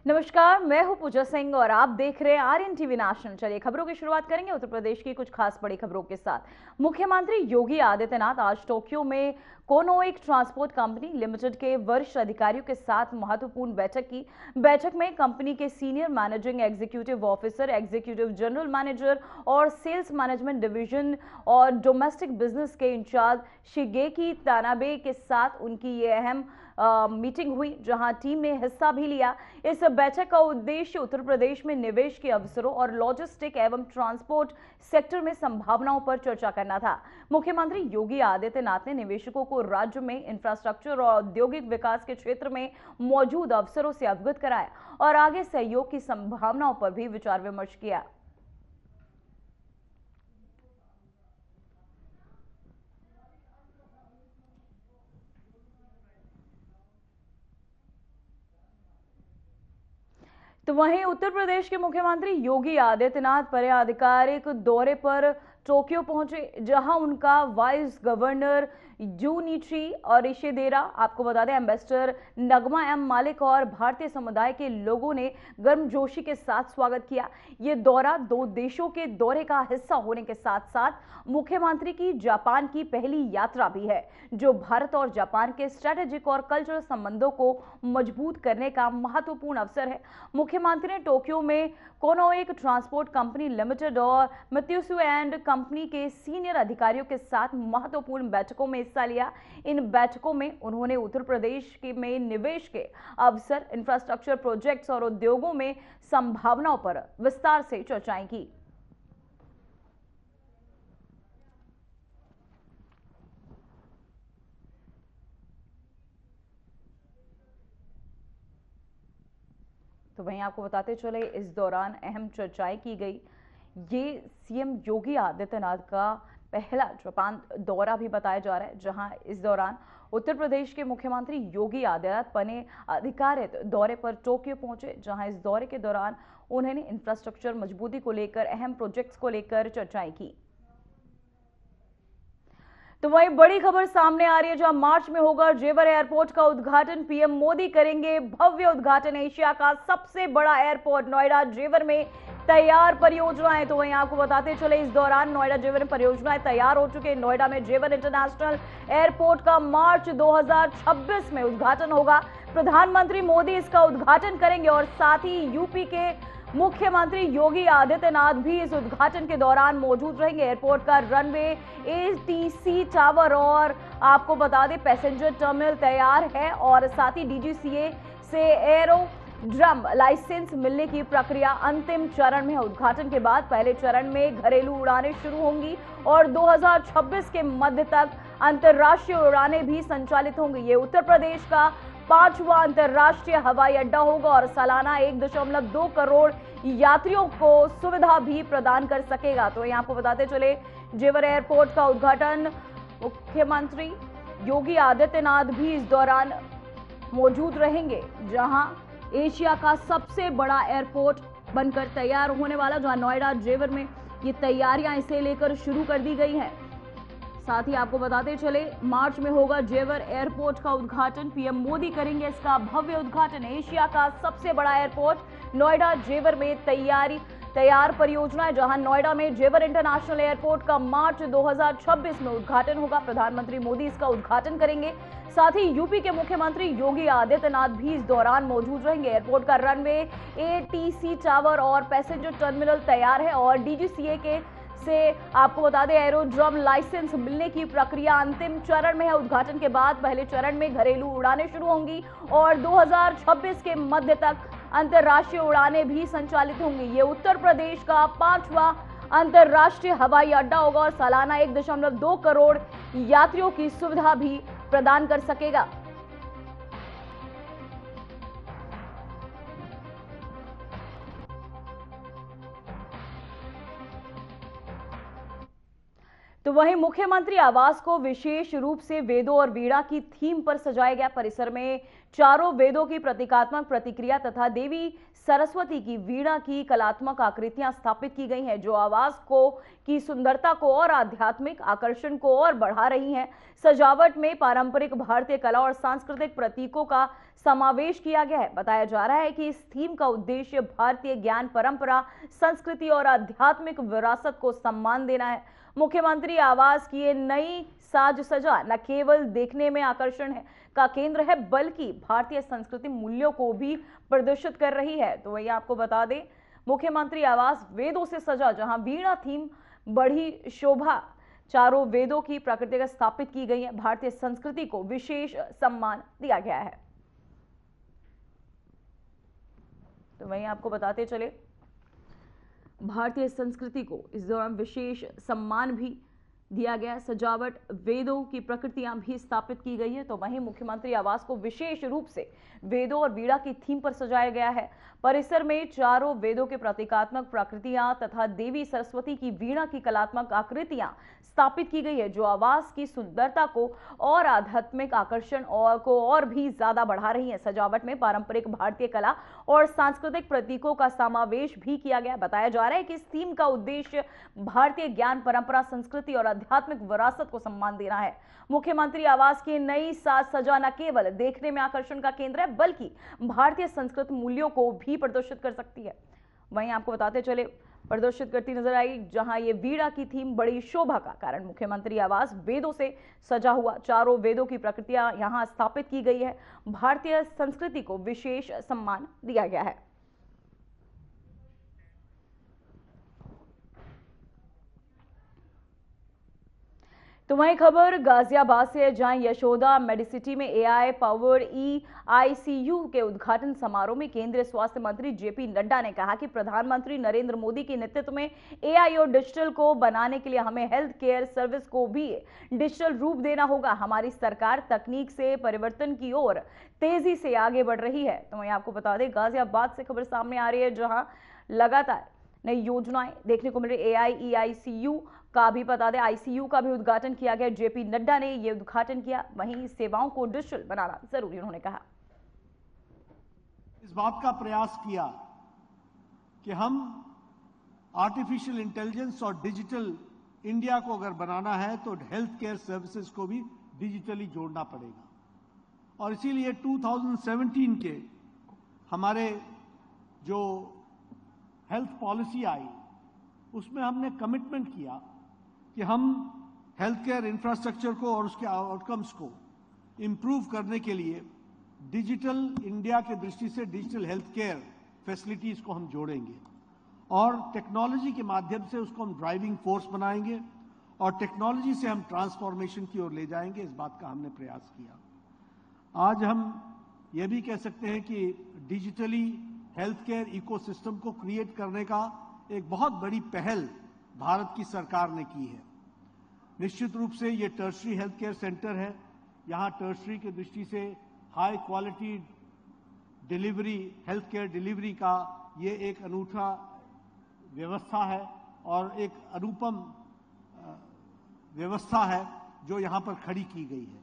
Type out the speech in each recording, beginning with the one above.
नमस्कार, मैं हूं पूजा सिंह और आप देख रहे हैं आर्यन टीवी नेशनल। चलिए खबरों की शुरुआत करेंगे उत्तर प्रदेश की कुछ खास बड़ी खबरों के साथ। मुख्यमंत्री योगी आदित्यनाथ आज टोक्यो में कोनोइक ट्रांसपोर्ट कंपनी लिमिटेड के वरिष्ठ अधिकारियों के साथ महत्वपूर्ण बैठक की। बैठक में कंपनी के senior managing executive officer, executive general manager और सेल्स मैनेजमेंट डिवीजन और डोमेस्टिक बिजनेस के इंचार्ज शिगेकी तानाबे के साथ उनकी ये अहम मीटिंग हुई, जहां टीम ने हिस्सा भी लिया। इस बैठक का उद्देश्य उत्तर प्रदेश में निवेश के अवसरों और लॉजिस्टिक एवं ट्रांसपोर्ट सेक्टर में संभावनाओं पर चर्चा करना था। मुख्यमंत्री योगी आदित्यनाथ ने निवेशकों को राज्य में इंफ्रास्ट्रक्चर और औद्योगिक विकास के क्षेत्र में मौजूद अवसरों से अवगत कराया और आगे सहयोग की संभावनाओं पर भी विचार विमर्श किया। तो वहीं उत्तर प्रदेश के मुख्यमंत्री योगी आदित्यनाथ आधिकारिक दौरे पर टोक्यो पहुंचे, जहां उनका वाइस गवर्नर जूनिची और इशेदेरा, आपको बता दें एम्बेसडर नगमा एम मालिक और भारतीय समुदाय के लोगों ने गर्मजोशी के साथ स्वागत किया। ये दौरा दो देशों के दौरे का हिस्सा होने के साथ साथ मुख्यमंत्री की जापान की पहली यात्रा भी है, जो भारत और जापान के स्ट्रेटेजिक और कल्चरल संबंधों को मजबूत करने का महत्वपूर्ण अवसर है। मुख्यमंत्री ने टोक्यो में कोनोइक ट्रांसपोर्ट कंपनी लिमिटेड और मित्सुबिशी एंड कंपनी के सीनियर अधिकारियों के साथ महत्वपूर्ण बैठकों में हिस्सा लिया। इन बैठकों में उन्होंने उत्तर प्रदेश में निवेश के अवसर, इंफ्रास्ट्रक्चर प्रोजेक्ट्स और उद्योगों में संभावनाओं पर विस्तार से चर्चाएं की। तो वहीं आपको बताते चले, इस दौरान अहम चर्चाएं की गई। ये सीएम योगी आदित्यनाथ का पहला जापान दौरा भी बताया जा रहा है, जहां इस दौरान उत्तर प्रदेश के मुख्यमंत्री योगी आदित्यनाथ अपने आधिकारिक दौरे पर टोक्यो पहुंचे, जहां इस दौरे के दौरान उन्होंने इंफ्रास्ट्रक्चर मजबूती को लेकर, अहम प्रोजेक्ट्स को लेकर चर्चाएं की। तो वहीं बड़ी खबर सामने आ रही है, जहां मार्च में होगा जेवर एयरपोर्ट का उद्घाटन। पीएम मोदी करेंगे भव्य उद्घाटन। एशिया का सबसे बड़ा एयरपोर्ट नोएडा जेवर में तैयार परियोजनाएं। तो वहीं आपको बताते चले, इस दौरान नोएडा जेवर में परियोजनाएं तैयार हो चुके हैं। नोएडा में जेवर इंटरनेशनल एयरपोर्ट का मार्च 2026 में उद्घाटन होगा। प्रधानमंत्री मोदी इसका उद्घाटन करेंगे और साथ ही यूपी के मुख्यमंत्री योगी आदित्यनाथ भी इस उद्घाटन के दौरान मौजूद रहेंगे। एयरपोर्ट का रनवे, एटीसी टावर और आपको बता दें पैसेंजर टर्मिनल तैयार है और साथ ही डीजीसीए से एरोड्रम लाइसेंस मिलने की प्रक्रिया अंतिम चरण में है। उद्घाटन के बाद पहले चरण में घरेलू उड़ानें शुरू होंगी और 2026 के मध्य तक अंतर्राष्ट्रीय उड़ानें भी संचालित होंगी। ये उत्तर प्रदेश का 5वां अंतर्राष्ट्रीय हवाई अड्डा होगा और सालाना 1.2 करोड़ यात्रियों को सुविधा भी प्रदान कर सकेगा। तो यहाँ आपको बताते चले, जेवर एयरपोर्ट का उद्घाटन मुख्यमंत्री योगी आदित्यनाथ भी इस दौरान मौजूद रहेंगे, जहां एशिया का सबसे बड़ा एयरपोर्ट बनकर तैयार होने वाला, जहां नोएडा जेवर में ये तैयारियां इसे लेकर शुरू कर दी गई हैं। साथ ही आपको बताते चले, मार्च में होगा जेवर एयरपोर्ट का उद्घाटन। पीएम मोदी करेंगे इसका भव्य उद्घाटन। एशिया का सबसे बड़ा एयरपोर्ट नोएडा जेवर में तैयार परियोजना है, जहां नोएडा में जेवर इंटरनेशनल एयरपोर्ट का मार्च 2026 में उद्घाटन होगा। प्रधानमंत्री मोदी इसका उद्घाटन करेंगे। साथ ही यूपी के मुख्यमंत्री योगी आदित्यनाथ भी इस दौरान मौजूद रहेंगे। एयरपोर्ट का रनवे, एटीसी टावर और पैसेंजर टर्मिनल तैयार है और डीजीसीए के से आपको बता दें एरोड्रम लाइसेंस मिलने की प्रक्रिया अंतिम चरण में है। उद्घाटन के बाद पहले चरण में घरेलू उड़ानें शुरू होंगी और 2026 के मध्य तक अंतर्राष्ट्रीय उड़ानें भी संचालित होंगी। ये उत्तर प्रदेश का 5वां अंतर्राष्ट्रीय हवाई अड्डा होगा और सालाना 1.2 करोड़ यात्रियों की सुविधा भी प्रदान कर सकेगा। तो वहीं मुख्यमंत्री आवास को विशेष रूप से वेदों और वीणा की थीम पर सजाया गया। परिसर में चारों वेदों की प्रतीकात्मक प्रतिक्रिया तथा देवी सरस्वती की वीणा की कलात्मक आकृतियां स्थापित की गई हैं, जो आवास को की सुंदरता को और आध्यात्मिक आकर्षण को और बढ़ा रही हैं। सजावट में पारंपरिक भारतीय कला और सांस्कृतिक प्रतीकों का समावेश किया गया है। बताया जा रहा है कि इस थीम का उद्देश्य भारतीय ज्ञान परंपरा, संस्कृति और आध्यात्मिक विरासत को सम्मान देना है। मुख्यमंत्री आवास की ये नई साज सजा न केवल देखने में आकर्षण का केंद्र है, बल्कि भारतीय संस्कृति मूल्यों को भी प्रदर्शित कर रही है। तो वही आपको बता दें, मुख्यमंत्री आवास वेदों से सजा, जहां वीणा थीम बढ़ी शोभा, चारों वेदों की प्रकृति स्थापित की गई है। भारतीय संस्कृति को विशेष सम्मान दिया गया है। तो वहीं आपको बताते चले, भारतीय संस्कृति को इस दौरान विशेष सम्मान भी दिया गया। सजावट, वेदों की प्रकृतियां भी स्थापित की गई है। तो वहीं मुख्यमंत्री आवास को विशेष रूप से वेदों और वीणा की थीम पर सजाया गया है। परिसर में चारों वेदों के प्रतीकात्मक प्रकृतियां तथा देवी सरस्वती की वीणा की कलात्मक आकृतियां स्थापित की गई है, जो आवास की सुंदरता को और आध्यात्मिक आकर्षण और भी ज्यादा बढ़ा रही है। सजावट में पारंपरिक भारतीय कला और सांस्कृतिक प्रतीकों का समावेश भी किया गया। बताया जा रहा है कि इस थीम का उद्देश्य भारतीय ज्ञान परंपरा, संस्कृति और आध्यात्मिक विरासत को सम्मान देना है। मुख्यमंत्री आवास की नई साज सजा न केवल देखने में आकर्षण का केंद्र है, बल्कि भारतीय संस्कृति मूल्यों को भी प्रदर्शित कर सकती है। वहीं आपको बताते चले, प्रदर्शित करती नजर आई, जहां ये वीणा की थीम बड़ी शोभा का कारण। मुख्यमंत्री आवास वेदों से सजा हुआ, चारों वेदों की प्रकृतियां यहां स्थापित की गई है। भारतीय संस्कृति को विशेष सम्मान दिया गया है। तो वहीं खबर गाजियाबाद से है, जहां यशोदा मेडिसिटी में एआई पावर्ड ICU के उद्घाटन समारोह में केंद्रीय स्वास्थ्य मंत्री जेपी नड्डा ने कहा कि प्रधानमंत्री नरेंद्र मोदी के नेतृत्व में AI और डिजिटल को बनाने के लिए हमें हेल्थ केयर सर्विस को भी डिजिटल रूप देना होगा। हमारी सरकार तकनीक से परिवर्तन की ओर तेजी से आगे बढ़ रही है। तो वहीं आपको बता दें, गाजियाबाद से खबर सामने आ रही है, जहां लगातार नई योजनाएं देखने को मिल रही। AICU का भी बता दें, ICU का भी उद्घाटन किया गया। जेपी नड्डा ने यह उद्घाटन किया। वहीं सेवाओं को डिजिटल बनाना जरूरी, उन्होंने कहा। इस बात का प्रयास किया कि हम आर्टिफिशियल इंटेलिजेंस और डिजिटल इंडिया को अगर बनाना है तो हेल्थ केयर सर्विसेज को भी डिजिटली जोड़ना पड़ेगा। और इसीलिए 2017 के हमारे जो हेल्थ पॉलिसी आई, उसमें हमने कमिटमेंट किया कि हम हेल्थ केयर इंफ्रास्ट्रक्चर को और उसके आउटकम्स को इंप्रूव करने के लिए डिजिटल इंडिया की दृष्टि से डिजिटल हेल्थ केयर फैसिलिटीज को हम जोड़ेंगे और टेक्नोलॉजी के माध्यम से उसको हम ड्राइविंग फोर्स बनाएंगे और टेक्नोलॉजी से हम ट्रांसफॉर्मेशन की ओर ले जाएंगे। इस बात का हमने प्रयास किया। आज हम ये भी कह सकते हैं कि डिजिटली हेल्थ केयर इकोसिस्टम को क्रिएट करने का एक बहुत बड़ी पहल भारत की सरकार ने की है। निश्चित रूप से ये टर्शरी हेल्थ केयर सेंटर है। यहाँ टर्शरी की दृष्टि से high quality delivery, health care delivery का ये एक अनूठा व्यवस्था है और एक अनुपम व्यवस्था है जो यहाँ पर खड़ी की गई है।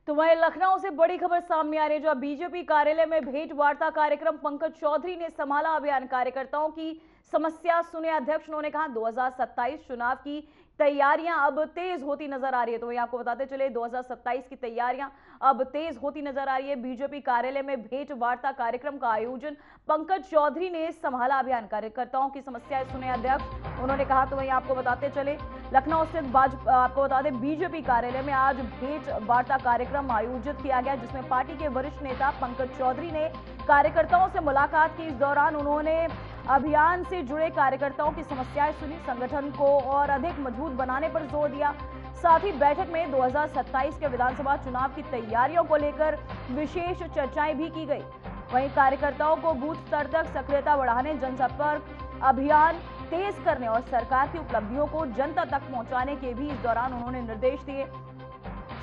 तो वहीं लखनऊ से बड़ी खबर सामने आ रही है, जो बीजेपी कार्यालय में भेंट वार्ता कार्यक्रम पंकज चौधरी ने संभाला। अभियान कार्यकर्ताओं की समस्या सुने अध्यक्ष। उन्होंने कहा 2027 चुनाव की तैयारियां अब तेज होती नजर आ रही है। तो वही आपको बताते चले, 2027 की तैयारियां अब तेज होती नजर आ रही है। बीजेपी कार्यालय में भेंट वार्ता कार्यक्रम का आयोजन पंकज चौधरी ने संभाला। अभियान कार्यकर्ताओं की समस्याएं सुने अध्यक्ष, उन्होंने कहा। तो वहीं आपको बताते चले, लखनऊ स्थित आपको बता दें, बीजेपी कार्यालय में आज भेंट वार्ता कार्यक्रम आयोजित किया गया, जिसमें पार्टी के वरिष्ठ नेता पंकज चौधरी ने कार्यकर्ताओं से मुलाकात की। इस दौरान उन्होंने अभियान से जुड़े कार्यकर्ताओं की समस्याएं सुनी, संगठन को और अधिक मजबूत बनाने पर जोर दिया। साथ ही बैठक में 2027 के विधानसभा चुनाव की तैयारियों को लेकर विशेष चर्चाएं भी की गई। वहीं कार्यकर्ताओं को बूथ स्तर तक सक्रियता बढ़ाने, जनसंपर्क अभियान तेज करने और सरकार की उपलब्धियों को जनता तक पहुंचाने के भी इस दौरान उन्होंने निर्देश दिए।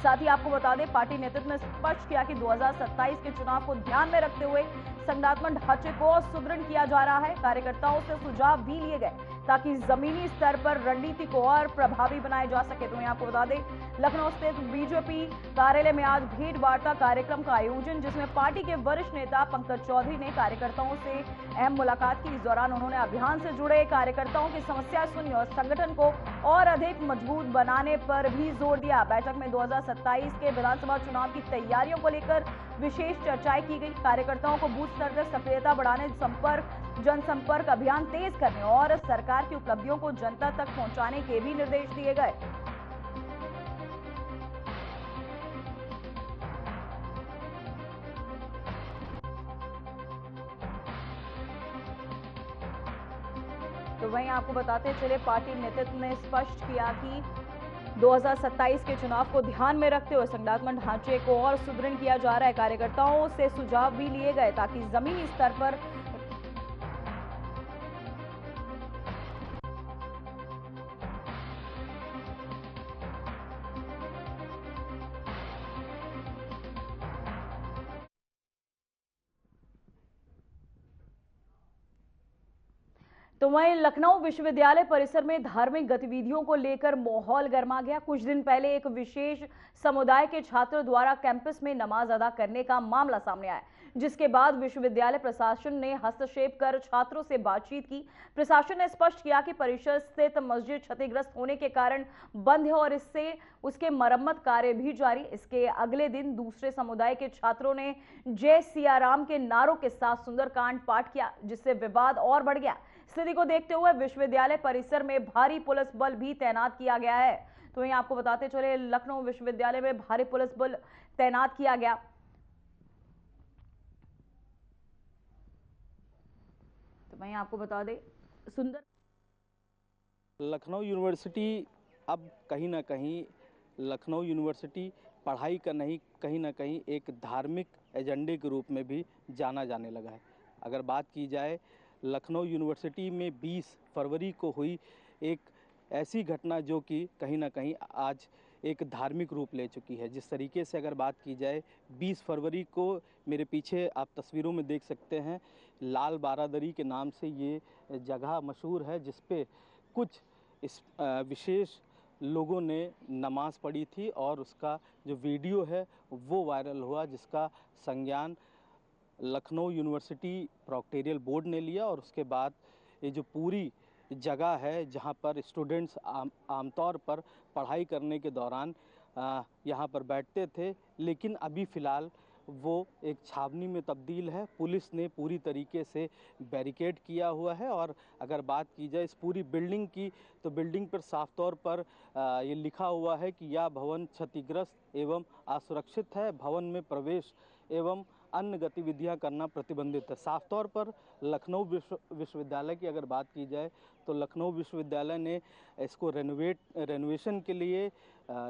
साथ ही आपको बता दें, पार्टी नेतृत्व ने स्पष्ट किया कि 2027 के चुनाव को ध्यान में रखते हुए संगठनात्मक ढांचे को सुदृढ़ किया जा रहा है। कार्यकर्ताओं से सुझाव भी लिए गए ताकि जमीनी स्तर पर रणनीति को और प्रभावी बनाया जा सके। तो यहाँ आपको बता दें, लखनऊ स्थित बीजेपी कार्यालय में आज भेंट वार्ता कार्यक्रम का आयोजन, जिसमें पार्टी के वरिष्ठ नेता पंकज चौधरी ने कार्यकर्ताओं से अहम मुलाकात की। इस दौरान उन्होंने अभियान से जुड़े कार्यकर्ताओं की समस्याएं सुनी और संगठन को और अधिक मजबूत बनाने पर भी जोर दिया। बैठक में 2027 के विधानसभा चुनाव की तैयारियों को लेकर विशेष चर्चाएं की गई। कार्यकर्ताओं को बूथ स्तर तक सक्रियता बढ़ाने, जनसंपर्क अभियान तेज करने और सरकार की उपलब्धियों को जनता तक पहुंचाने के भी निर्देश दिए गए। तो वहीं आपको बताते चले, पार्टी नेतृत्व ने स्पष्ट किया कि 2027 के चुनाव को ध्यान में रखते हुए संगठनात्मक ढांचे को और सुदृढ़ किया जा रहा है। कार्यकर्ताओं से सुझाव भी लिए गए ताकि जमीनी स्तर पर तो वहीं लखनऊ विश्वविद्यालय परिसर में धार्मिक गतिविधियों को लेकर माहौल गर्मा गया। कुछ दिन पहले एक विशेष समुदाय के छात्रों द्वारा कैंपस में नमाज अदा करने का मामला सामने आया, जिसके बाद विश्वविद्यालय प्रशासन ने हस्तक्षेप कर छात्रों से बातचीत की। प्रशासन ने स्पष्ट किया कि परिसर स्थित मस्जिद क्षतिग्रस्त होने के कारण बंद है और इससे उसके मरम्मत कार्य भी जारी। इसके अगले दिन दूसरे समुदाय के छात्रों ने जय सिया राम के नारों के साथ सुंदरकांड पाठ किया, जिससे विवाद और बढ़ गया। स्थिति को देखते हुए विश्वविद्यालय परिसर में भारी पुलिस बल भी तैनात किया गया है। तो वहीं आपको बताते चले, लखनऊ विश्वविद्यालय में भारी पुलिस बल तैनात किया गया। तो वहीं आपको बता दें, लखनऊ यूनिवर्सिटी अब कहीं ना कहीं लखनऊ यूनिवर्सिटी पढ़ाई का नहीं, कहीं ना कहीं एक धार्मिक एजेंडे के रूप में भी जाना जाने लगा है। अगर बात की जाए, लखनऊ यूनिवर्सिटी में 20 फरवरी को हुई एक ऐसी घटना जो कि कहीं ना कहीं आज एक धार्मिक रूप ले चुकी है। जिस तरीके से अगर बात की जाए, 20 फरवरी को मेरे पीछे आप तस्वीरों में देख सकते हैं, लाल बारादरी के नाम से ये जगह मशहूर है, जिस पे कुछ इस विशेष लोगों ने नमाज पढ़ी थी और उसका जो वीडियो है वो वायरल हुआ, जिसका संज्ञान लखनऊ यूनिवर्सिटी प्रॉक्टेरियल बोर्ड ने लिया। और उसके बाद ये जो पूरी जगह है जहाँ पर स्टूडेंट्स आमतौर पर पढ़ाई करने के दौरान यहाँ पर बैठते थे, लेकिन अभी फ़िलहाल वो एक छावनी में तब्दील है। पुलिस ने पूरी तरीके से बैरिकेड किया हुआ है। और अगर बात की जाए इस पूरी बिल्डिंग की, तो बिल्डिंग पर साफ तौर पर ये लिखा हुआ है कि यह भवन क्षतिग्रस्त एवं असुरक्षित है, भवन में प्रवेश एवं अन्य गतिविधियां करना प्रतिबंधित है। साफ तौर पर लखनऊ विश्वविद्यालय की अगर बात की जाए, तो लखनऊ विश्वविद्यालय ने इसको रेनोवेशन के लिए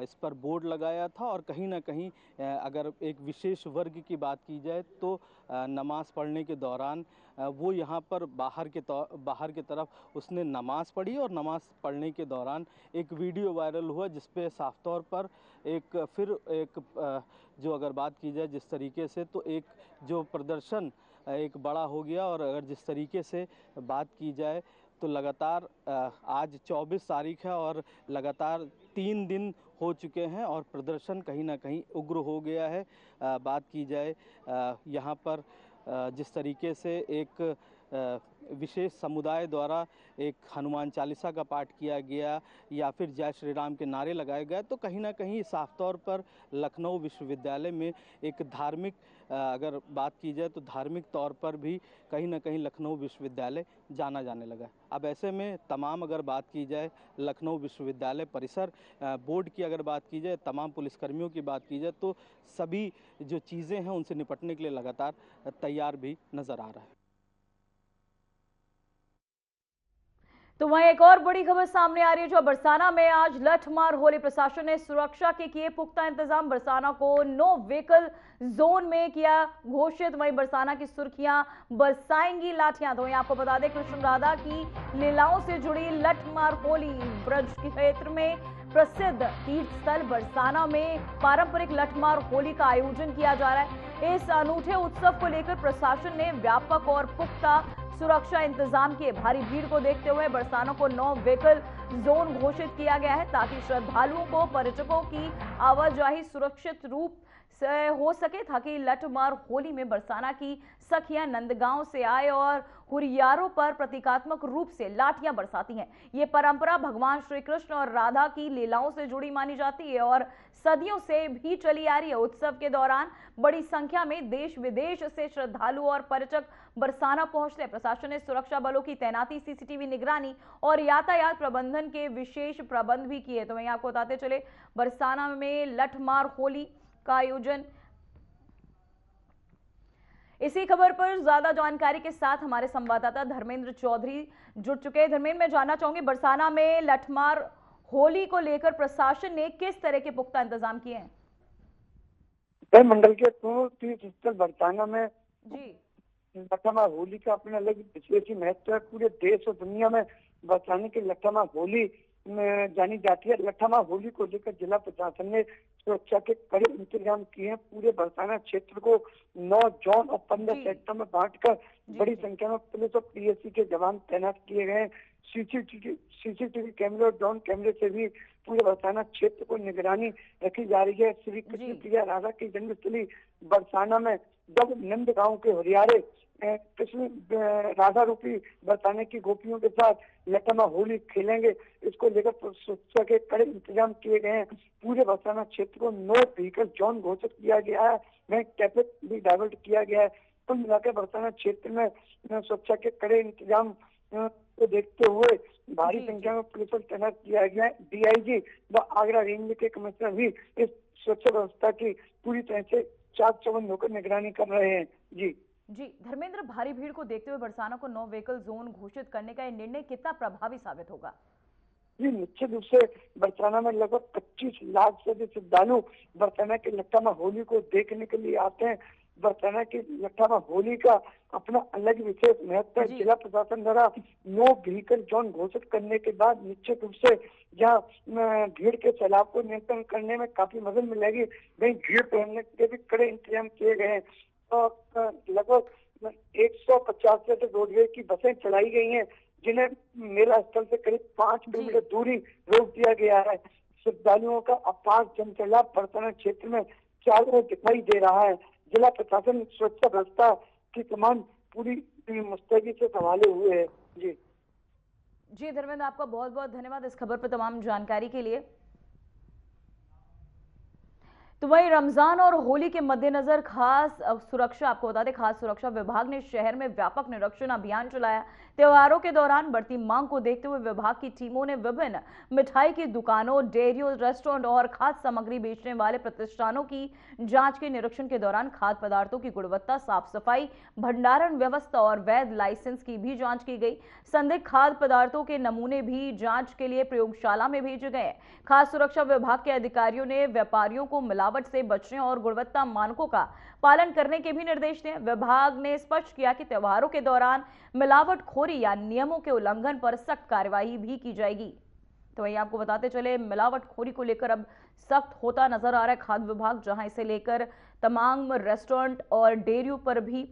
इस पर बोर्ड लगाया था। और कहीं ना कहीं अगर एक विशेष वर्ग की बात की जाए, तो नमाज पढ़ने के दौरान वो यहाँ पर बाहर की तरफ उसने नमाज पढ़ी और नमाज पढ़ने के दौरान एक वीडियो वायरल हुआ, जिस पे साफ तौर पर एक जो अगर बात की जाए जिस तरीके से, तो एक जो प्रदर्शन एक बड़ा हो गया। और अगर जिस तरीके से बात की जाए, तो लगातार आज 24 तारीख है और लगातार 3 दिन हो चुके हैं और प्रदर्शन कहीं ना कहीं उग्र हो गया है। बात की जाए यहाँ पर जिस तरीके से एक विशेष समुदाय द्वारा एक हनुमान चालीसा का पाठ किया गया या फिर जय श्री राम के नारे लगाए गए, तो कहीं ना कहीं साफ तौर पर लखनऊ विश्वविद्यालय में एक धार्मिक अगर बात की जाए तो धार्मिक तौर पर भी कहीं ना कहीं लखनऊ विश्वविद्यालय जाना जाने लगा। अब ऐसे में तमाम अगर बात की जाए लखनऊ विश्वविद्यालय परिसर बोर्ड की अगर बात की जाए, तमाम पुलिसकर्मियों की बात की जाए, तो सभी जो चीज़ें हैं उनसे निपटने के लिए लगातार तैयार भी नज़र आ रहा है। तो वहीं एक और बड़ी खबर सामने आ रही है, जो बरसाना में आज लठमार होली। प्रशासन ने सुरक्षा के किए पुख्ता इंतजाम, बरसाना को नो व्हीकल जोन में किया घोषित। वहीं बरसाना की सुर्खियां बरसाएंगी लाठियां। तो वहीं आपको बता दें, कृष्ण राधा की लीलाओं से जुड़ी लठमार होली ब्रज क्षेत्र में प्रसिद्ध तीर्थ स्थल बरसाना में पारंपरिक लठमार होली का आयोजन किया जा रहा है। इस अनूठे उत्सव को लेकर प्रशासन ने व्यापक और पुख्ता सुरक्षा इंतजाम किए। भारी भीड़ को देखते हुए बरसाना को नो व्हीकल जोन घोषित किया गया है ताकि श्रद्धालुओं को पर्यटकों की आवाजाही सुरक्षित रूप से हो सके, ताकि लठमार होली में बरसाना की सखियां नंदगांव से आए और हुरियारों पर प्रतीकात्मक रूप से लाठियां बरसाती हैं। ये परंपरा भगवान श्री कृष्ण और राधा की लीलाओं से जुड़ी मानी जाती है और सदियों से भी चली आ रही है। उत्सव के दौरान बड़ी संख्या में देश विदेश से श्रद्धालु और पर्यटक बरसाना पहुंचते हैं। प्रशासन ने सुरक्षा बलों की तैनाती, सीसीटीवी निगरानी और यातायात प्रबंधन के विशेष प्रबंध भी किए। तो वहीं आपको बताते चले, बरसाना में लठमार होली का आयोजन। इसी खबर पर ज्यादा जानकारी के साथ हमारे संवाददाता धर्मेंद्र चौधरी जुड़ चुके हैं। धर्मेंद्र, मैं जानना चाहूंगी, बरसाना में लठमार होली को लेकर प्रशासन ने किस तरह के पुख्ता इंतजाम किए हैं? मंडल के तीर्थ स्थल बरसाना में जी, लठमार होली का अपना अलग विशेष महत्व है। पूरे देश और दुनिया में बरसाने की लठमार होली में जानी जाती है। लठमार होली को लेकर जिला प्रशासन ने सुरक्षा के कड़े इंतजाम किए हैं। पूरे बरसाना क्षेत्र को 9 जोन और 15 सेक्टर में बांटकर बड़ी संख्या में पुलिस और पीएससी के जवान तैनात किए गए हैं। सीसीटीवी कैमरे और ड्रोन कैमरे से भी पूरे बरसाना क्षेत्र को निगरानी रखी जा रही है। श्री कृष्ण प्रिया राधा की जन्मस्थली बरसाना में जब नंदगांव के हुरियारे कृष्ण राधा रूपी बरसाने की गोपियों के साथ लठमार होली खेलेंगे, इसको लेकर सुरक्षा के कड़े इंतजाम किए गए हैं। पूरे बरसाना क्षेत्र को 9 व्हीकल जोन घोषित किया गया है। वहीं ट्रैफिक भी डाइवर्ट किया गया है। कुल मिलाकर बरसाना क्षेत्र में सुरक्षा के कड़े इंतजाम को देखते हुए भारी संख्या में पुलिस बल तैनात किया गया है। डीआईजी व आगरा रेंज के कमिश्नर भी इस सुरक्षा व्यवस्था की पूरी तरह से चाक चौबंद होकर निगरानी कर रहे हैं। जी धर्मेंद्र, भारी भीड़ को देखते हुए बरसाना को 9 व्हीकल जोन घोषित करने का यह निर्णय कितना प्रभावी साबित होगा? जी, निश्चित रूप से बरसाना में लगभग 25 लाख से अधिक श्रद्धालु बरसाना की लठमार होली को देखने के लिए आते हैं। बरसाना की लठमार होली का अपना अलग विशेष महत्व है। जिला प्रशासन द्वारा 9 व्हीकल जोन घोषित करने के बाद निश्चित रूप से यहाँ भीड़ के सैलाब को नियंत्रण करने में काफी मदद मिलेगी। वहीं भीड़ तोड़ने के भी कड़े इंतजाम किए गए हैं। लगभग 150 से अधिक रोडवेज की बसें चलाई गई हैं, जिन्हें मेला स्थल से करीब 5 किलोमीटर दूरी रोक दिया गया है। श्रद्धालुओं का अपार जनसैलाब बरसाना क्षेत्र में चारों ओर दिखाई दे रहा है। जिला प्रशासन सुरक्षा व्यवस्था की कमान पूरी मुस्तैदी से संभाले हुए है। जी धर्मेंद्र, आपका बहुत बहुत धन्यवाद इस खबर पर तमाम जानकारी के लिए। तो वहीं रमजान और होली के मद्देनजर खास सुरक्षा, आपको बता दें, खास सुरक्षा विभाग ने शहर में व्यापक निरीक्षण अभियान चलाया। त्योहारों के दौरान बढ़ती मांग को देखते हुए विभाग की टीमों ने विभिन्न मिठाई की दुकानों, डेयरियों, रेस्टोरेंट और खाद्य सामग्री बेचने वाले प्रतिष्ठानों की जांच के निरीक्षण के दौरान खाद्य पदार्थों की गुणवत्ता, साफ सफाई, भंडारण व्यवस्था और वैध लाइसेंस की भी जांच की गई। संदिग्ध खाद्य पदार्थों के नमूने भी जांच के लिए प्रयोगशाला में भेजे गए। खाद्य सुरक्षा विभाग के अधिकारियों ने व्यापारियों को मिलावट से बचने और गुणवत्ता मानकों का पालन करने के भी निर्देश दिए। विभाग ने स्पष्ट किया कि त्योहारों के दौरान मिलावटखोरी या नियमों के उल्लंघन पर सख्त कार्रवाई भी की जाएगी। तो वहीं आपको बताते चले, मिलावटखोरी को लेकर अब सख्त होता नजर आ रहा है खाद्य विभाग, जहां इसे लेकर तमाम रेस्टोरेंट और डेयरियों पर भी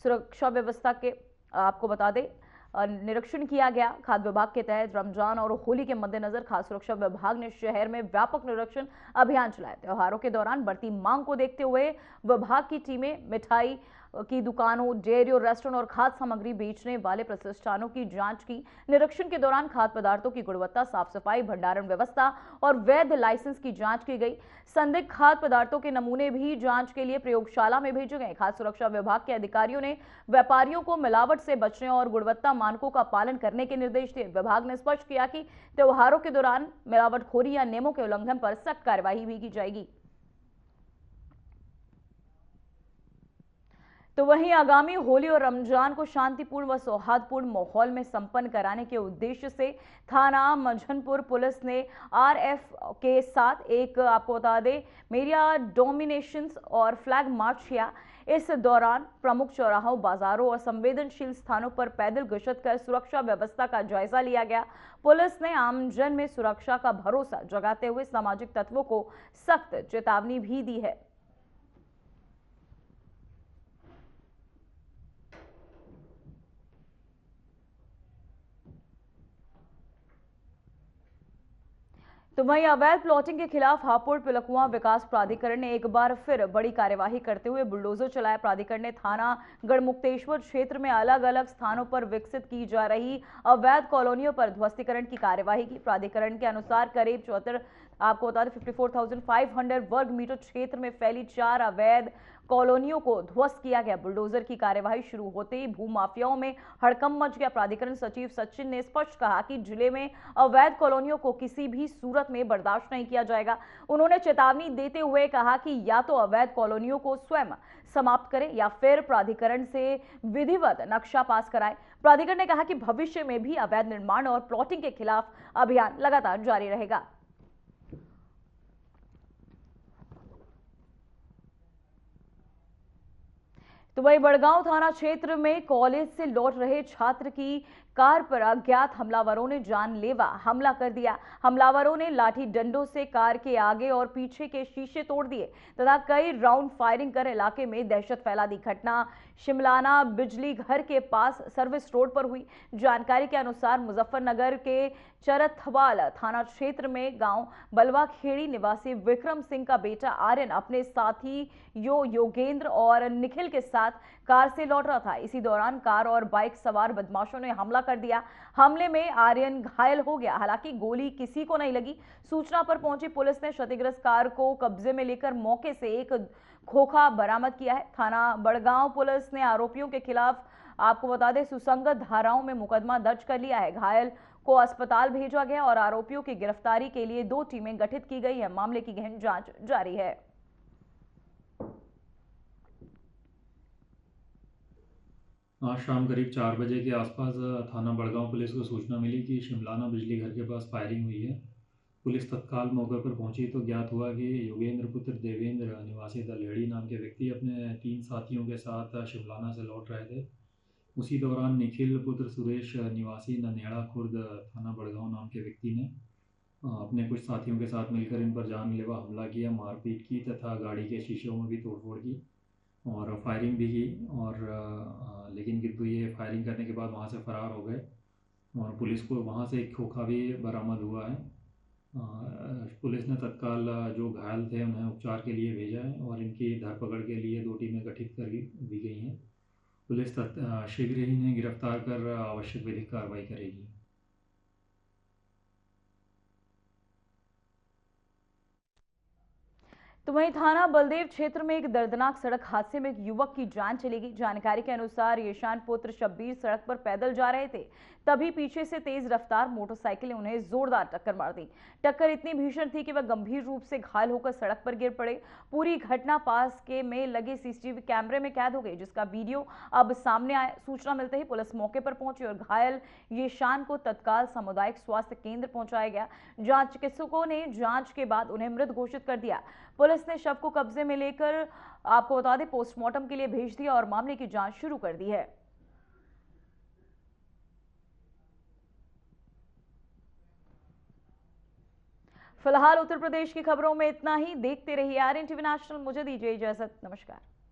सुरक्षा व्यवस्था के आपको बता दें निरीक्षण किया गया। खाद्य विभाग के तहत रमजान और होली के मद्देनजर खाद्य सुरक्षा विभाग ने शहर में व्यापक निरीक्षण अभियान चलाया। त्योहारों के दौरान बढ़ती मांग को देखते हुए विभाग की टीमें मिठाई की दुकानों, डेयरियों, रेस्टोरेंट और खाद्य सामग्री बेचने वाले प्रतिष्ठानों की जांच की। निरीक्षण के दौरान खाद्य पदार्थों की गुणवत्ता, साफ सफाई, भंडारण व्यवस्था और वैध लाइसेंस की जांच की गई। संदिग्ध खाद्य पदार्थों के नमूने भी जांच के लिए प्रयोगशाला में भेजे गए। खाद्य सुरक्षा विभाग के अधिकारियों ने व्यापारियों को मिलावट से बचने और गुणवत्ता मानकों का पालन करने के निर्देश दिए। विभाग ने स्पष्ट किया कि त्योहारों के दौरान मिलावटखोरी या नियमों के उल्लंघन पर सख्त कार्रवाई भी की जाएगी। तो वहीं आगामी होली और रमजान को शांतिपूर्ण व सौहार्दपूर्ण माहौल में संपन्न कराने के उद्देश्य से थाना मंझनपुर पुलिस ने आरएफ के साथ एक, आपको बता दें, मीडिया डोमिनेशंस और फ्लैग मार्च किया। इस दौरान प्रमुख चौराहों, बाजारों और संवेदनशील स्थानों पर पैदल गश्त कर सुरक्षा व्यवस्था का जायजा लिया गया। पुलिस ने आमजन में सुरक्षा का भरोसा जगाते हुए सामाजिक तत्वों को सख्त चेतावनी भी दी है। तो वहीं अवैध प्लॉटिंग के खिलाफ हापुड़ पिलकुआ विकास प्राधिकरण ने एक बार फिर बड़ी कार्यवाही करते हुए बुलडोजर चलाया। प्राधिकरण ने थाना गढ़मुक्तेश्वर क्षेत्र में अलग अलग स्थानों पर विकसित की जा रही अवैध कॉलोनियों पर ध्वस्तीकरण की कार्यवाही की। प्राधिकरण के अनुसार करीब 74 आपको बता दें 54,500 वर्ग मीटर क्षेत्र में फैली 4 अवैध कॉलोनियों को ध्वस्त किया गया। बुलडोजर की कार्यवाही शुरू होते ही भूमाफियाओं में हड़कंप मच गया। प्राधिकरण सचिव सचिन ने स्पष्ट कहा कि जिले में अवैध कॉलोनियों को किसी भी सूरत में बर्दाश्त नहीं किया जाएगा। उन्होंने चेतावनी देते हुए कहा कि या तो अवैध कॉलोनियों को स्वयं समाप्त करें या फिर प्राधिकरण से विधिवत नक्शा पास कराएं। प्राधिकरण ने कहा कि भविष्य में भी अवैध निर्माण और प्लॉटिंग के खिलाफ अभियान लगातार जारी रहेगा। तो वही बड़गांव थाना क्षेत्र में कॉलेज से लौट रहे छात्र की कार पर अज्ञात हमलावरों ने जानलेवा हमला कर दिया। हमलावरों ने लाठी डंडों से कार के आगे और पीछे के शीशे तोड़ दिए तथा कई राउंड फायरिंग कर इलाके में दहशत फैला दी। घटना शिमलाना बिजली घर के पास सर्विस रोड पर हुई। जानकारी के अनुसार मुजफ्फरनगर के चरथवाल थाना क्षेत्र में गांव बलवा खेड़ी निवासी विक्रम सिंह का बेटा आर्यन अपने साथी योगेंद्र और निखिल के साथ कार से लौट रहा था। इसी दौरान कार और बाइक सवार बदमाशों ने हमला कर दिया। हमले में आर्यन घायल हो गया, हालांकि गोली किसी को नहीं लगी। सूचना पर पहुंची पुलिस ने क्षतिग्रस्त कार को कब्जे में लेकर मौके से एक खोखा बरामद किया है। थाना बड़गांव पुलिस ने आरोपियों के खिलाफ आपको बता दें सुसंगत धाराओं में मुकदमा दर्ज कर लिया है। घायल को अस्पताल भेजा गया और आरोपियों की गिरफ्तारी के लिए 2 टीमें गठित की गई है। मामले की गहन जांच जारी है। आज शाम करीब 4 बजे के आसपास थाना बड़गांव पुलिस को सूचना मिली कि शिमलाना बिजली घर के पास फायरिंग हुई है। पुलिस तत्काल मौके पर पहुंची तो ज्ञात हुआ कि योगेंद्र पुत्र देवेंद्र निवासी दलेड़ी नाम के व्यक्ति अपने 3 साथियों के साथ शिमलाना से लौट रहे थे। उसी दौरान निखिल पुत्र सुरेश निवासी ननेड़ा खुर्द थाना बड़गांव नाम के व्यक्ति ने अपने कुछ साथियों के साथ मिलकर इन पर जानलेवा हमला किया, मारपीट की तथा गाड़ी के शीशों में भी तोड़फोड़ की और फायरिंग भी की और लेकिन किंतु ये फायरिंग करने के बाद वहाँ से फरार हो गए और पुलिस को वहाँ से एक खोखा भी बरामद हुआ है। पुलिस ने तत्काल जो घायल थे उन्हें उपचार के लिए भेजा है और इनकी धरपकड़ के लिए 2 टीमें गठित कर दी गई हैं। पुलिस शीघ्र ही इन्हें गिरफ्तार कर आवश्यक विधिक कार्रवाई करेगी। तो वहीं थाना बलदेव क्षेत्र में एक दर्दनाक सड़क हादसे में एक युवक की जान चली गई। जानकारी के अनुसार येशान पुत्र शब्बीर सड़क पर पैदल जा रहे थे, तभी पीछे से तेज रफ्तार मोटरसाइकिल ने उन्हें जोरदार टक्कर मार दी। टक्कर इतनी भीषण थी कि वह गंभीर रूप से घायल होकर सड़क पर गिर पड़े। पूरी घटना पास के में लगे सीसीटीवी कैमरे में कैद हो गई, जिसका वीडियो अब सामने आया। सूचना मिलते ही पुलिस मौके पर पहुंची और घायल येशान को तत्काल सामुदायिक स्वास्थ्य केंद्र पहुंचाया गया। जहां चिकित्सकों ने जांच के बाद उन्हें मृत घोषित कर दिया। पुलिस ने शव को कब्जे में लेकर आपको बता दें पोस्टमार्टम के लिए भेज दिया और मामले की जांच शुरू कर दी है। फिलहाल उत्तर प्रदेश की खबरों में इतना ही। देखते रहिए आर्यन टीवी नेशनल। मुझे दीजिए इजाजत। नमस्कार।